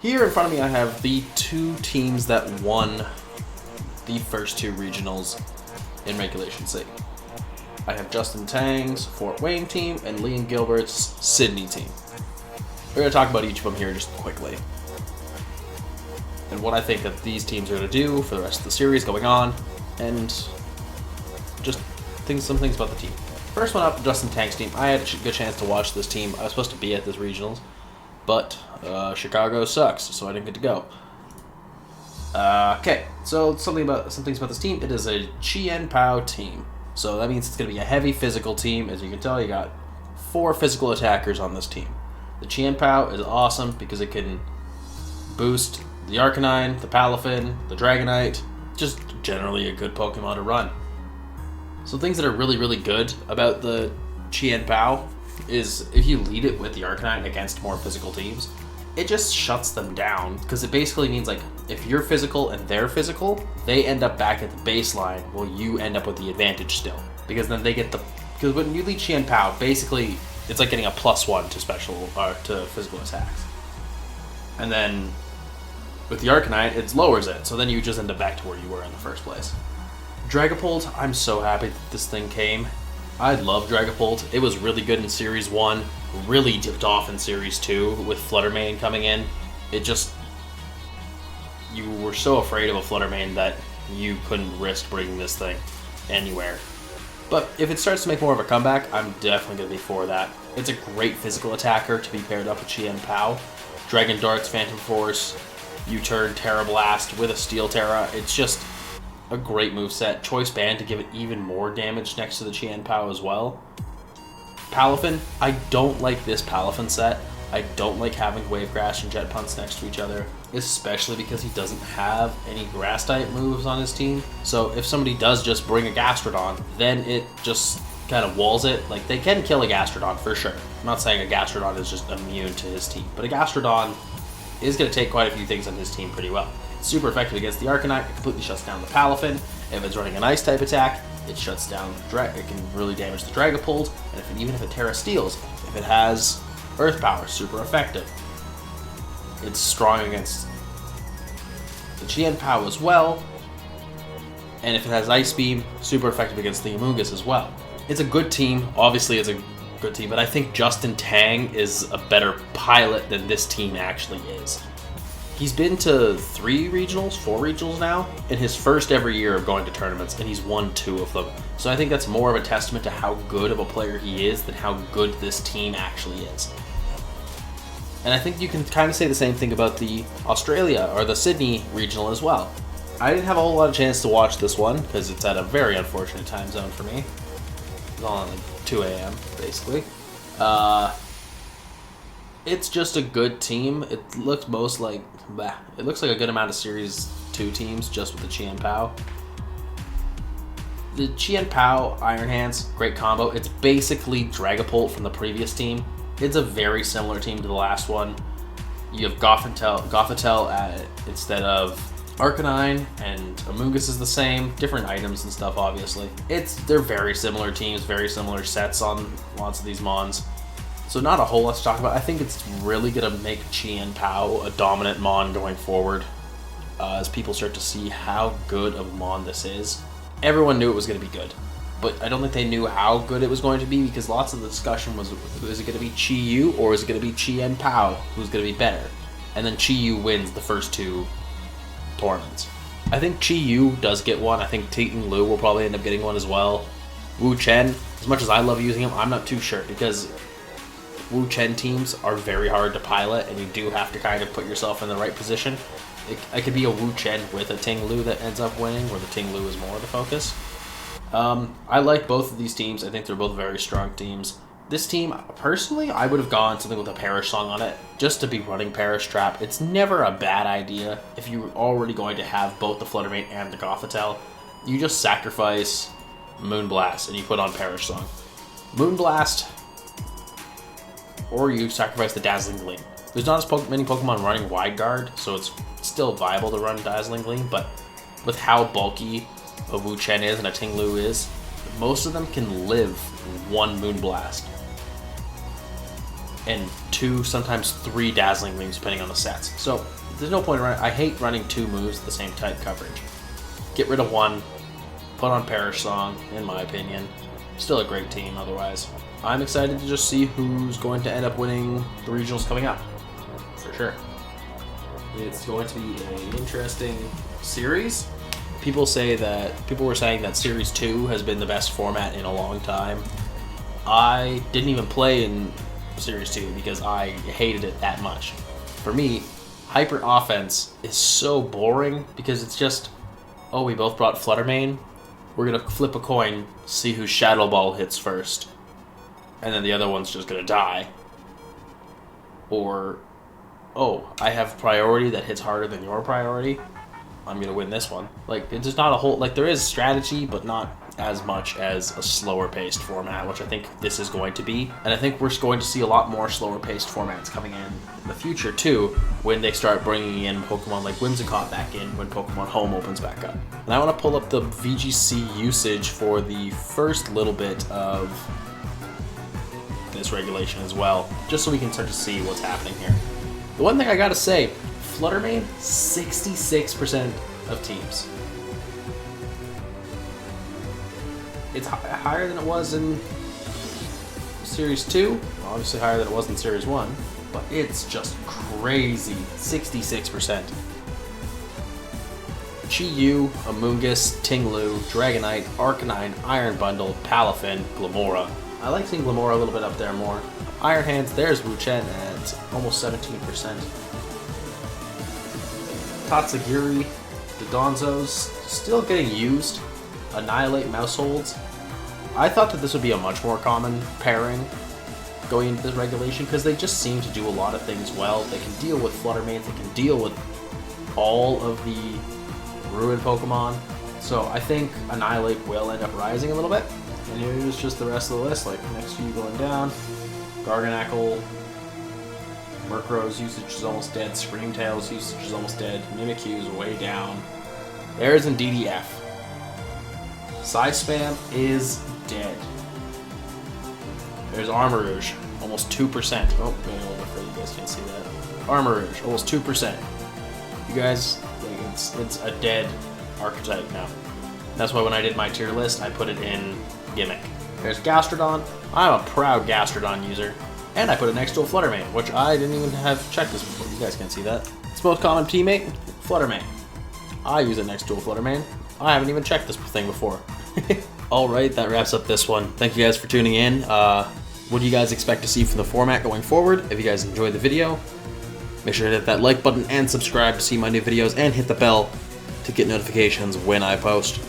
Here in front of me I have the two teams that won the first two regionals in Regulation C. I have Justin Tang's Fort Wayne team and Liam Gilbert's Sydney team. We're going to talk about each of them here just quickly, and what I think that these teams are going to do for the rest of the series going on, and just some things about the team. First one up, Justin Tang's team. I had a good chance to watch this team. I was supposed to be at this regionals, but Chicago sucks, so I didn't get to go. Okay, so some things about this team. It is a Chien Pao team, so that means it's going to be a heavy physical team. As you can tell, you got 4 physical attackers on this team. The Chien Pao is awesome because it can boost the Arcanine, the Palafin, the Dragonite, just generally a good Pokemon to run. So things that are really, really good about the Chien Pao is if you lead it with the Arcanine against more physical teams, it just shuts them down, because it basically means, like, if you're physical and they're physical, they end up back at the baseline while you end up with the advantage still. Because then they get because when you lead Chien Pao, basically it's like getting a +1 to physical attacks. And then with the Arcanine, it lowers it, so then you just end up back to where you were in the first place. Dragapult, I'm so happy that this thing came. I love Dragapult. It was really good in Series 1, really dipped off in Series 2 with Fluttermane coming in. You were so afraid of a Fluttermane that you couldn't risk bringing this thing anywhere. But if it starts to make more of a comeback, I'm definitely going to be for that. It's a great physical attacker to be paired up with Chien Pao. Dragon Darts, Phantom Force, U-Turn, Terra Blast with a Steel Terra. It's just a great moveset. Choice Band to give it even more damage next to the Chien Pao as well. Palafin, I don't like this Palafin set. I don't like having Wave Grass and Jet Punts next to each other, especially because he doesn't have any grass type moves on his team. So if somebody does just bring a Gastrodon, then it just kind of walls it. Like, they can kill a Gastrodon for sure. I'm not saying a Gastrodon is just immune to his team, but a Gastrodon is going to take quite a few things on his team pretty well. It's super effective against the Arcanine. It completely shuts down the Palafin. If it's running an Ice type attack, it shuts down it can really damage the Dragapult, and even if it Terra Steals, if it has Earth Power, super effective. It's strong against the Chien Pao as well, and if it has Ice Beam, super effective against the Amoonguss as well. It's a good team. Obviously, it's a good team, but I think Justin Tang is a better pilot than this team actually is. He's been to 4 regionals now, in his first ever year of going to tournaments, and he's won 2 of them. So I think that's more of a testament to how good of a player he is than how good this team actually is. And I think you can kind of say the same thing about the Australia or the Sydney regional as well. I didn't have a whole lot of chance to watch this one because it's at a very unfortunate time zone for me. It's on like 2 a.m. basically. It's just a good team. It looks it looks like a good amount of Series 2 teams just with the Chien Pao. The Chien Pao Iron Hands, great combo. It's basically Dragapult from the previous team. It's a very similar team to the last one. You have Gothitelle instead of Arcanine, and Amoonguss is the same. Different items and stuff, obviously. They're very similar teams, very similar sets on lots of these Mons. So not a whole lot to talk about. I think it's really going to make Chien Pao a dominant Mon going forward as people start to see how good of a Mon this is. Everyone knew it was going to be good, but I don't think they knew how good it was going to be, because lots of the discussion was, is it going to be Chi-Yu or is it going to be Chien Pao who's going to be better? And then Chi-Yu wins the first 2 tournaments. I think Chi-Yu does get one. I think Ting-Lu will probably end up getting one as well. Wo-Chien, as much as I love using him, I'm not too sure, because Wo-Chien teams are very hard to pilot, and you do have to kind of put yourself in the right position. It could be a Wo-Chien with a Ting-Lu that ends up winning, where the Ting-Lu is more the focus. I like both of these teams. I think they're both very strong teams. This team, personally, I would have gone something with a Perish Song on it, just to be running Perish Trap. It's never a bad idea if you're already going to have both the Fluttermane and the Gothitelle. You just sacrifice Moonblast, and you put on Perish Song. Moonblast, or you sacrifice the Dazzling Gleam. There's not as many Pokemon running Wide Guard, so it's still viable to run Dazzling Gleam, but with how bulky a Wo-Chien is and a Ting-Lu is, most of them can live 1 Moonblast. and 2, sometimes 3 dazzling gleams depending on the sets. So there's no point in running. I hate running 2 moves at the same type coverage. Get rid of 1, put on Perish Song, in my opinion. Still a great team otherwise. I'm excited to just see who's going to end up winning the regionals coming up, for sure. It's going to be an interesting series. People were saying that Series 2 has been the best format in a long time. I didn't even play in Series 2 because I hated it that much. For me, Hyper Offense is so boring because it's just, oh, we both brought Fluttermane. We're going to flip a coin, see whose Shadow Ball hits first. And then the other one's just going to die. Or, oh, I have priority that hits harder than your priority. I'm going to win this one. Like, it's just not a whole, like, there is strategy, but not as much as a slower paced format, which I think this is going to be. And I think we're going to see a lot more slower paced formats coming in the future too, when they start bringing in Pokemon like Whimsicott back in when Pokemon Home opens back up. And I want to pull up the VGC usage for the first little bit of this regulation as well, just so we can start to see what's happening here. The one thing I gotta say, Fluttermane, 66% of teams. It's higher than it was in Series 2, obviously higher than it was in Series 1, but it's just crazy, 66%. Chi-Yu, Amoonguss, Ting-Lu, Dragonite, Arcanine, Iron Bundle, Palafin, Glamora. I like seeing Glamora a little bit up there more. Iron Hands, there's Wo-Chien at almost 17%. Tatsugiri, Dodonzo's still getting used. Annihilate Mouseholds. I thought that this would be a much more common pairing going into this regulation because they just seem to do a lot of things well. They can deal with Fluttermanes, they can deal with all of the Ruin Pokemon. So I think Annihilate will end up rising a little bit. And here's just the rest of the list, like next few going down. Garganacl, Murkrow's usage is almost dead, Screamtail's usage is almost dead, Mimikyu's way down. There's Indeedee F. Size Spam is dead. There's Armarouge, almost 2%. Oh, maybe a little bit further, you guys can't see that. Armarouge, almost 2%. You guys, like, it's a dead archetype now. That's why when I did my tier list, I put it in Gimmick. There's Gastrodon. I'm a proud Gastrodon user. And I put it next to a Fluttermane, which I didn't even have checked this before. You guys can't see that. Its most common teammate, Fluttermane. I use it next to a Fluttermane. I haven't even checked this thing before. Alright, that wraps up this one. Thank you guys for tuning in. What do you guys expect to see from the format going forward? If you guys enjoyed the video, make sure to hit that like button and subscribe to see my new videos and hit the bell to get notifications when I post.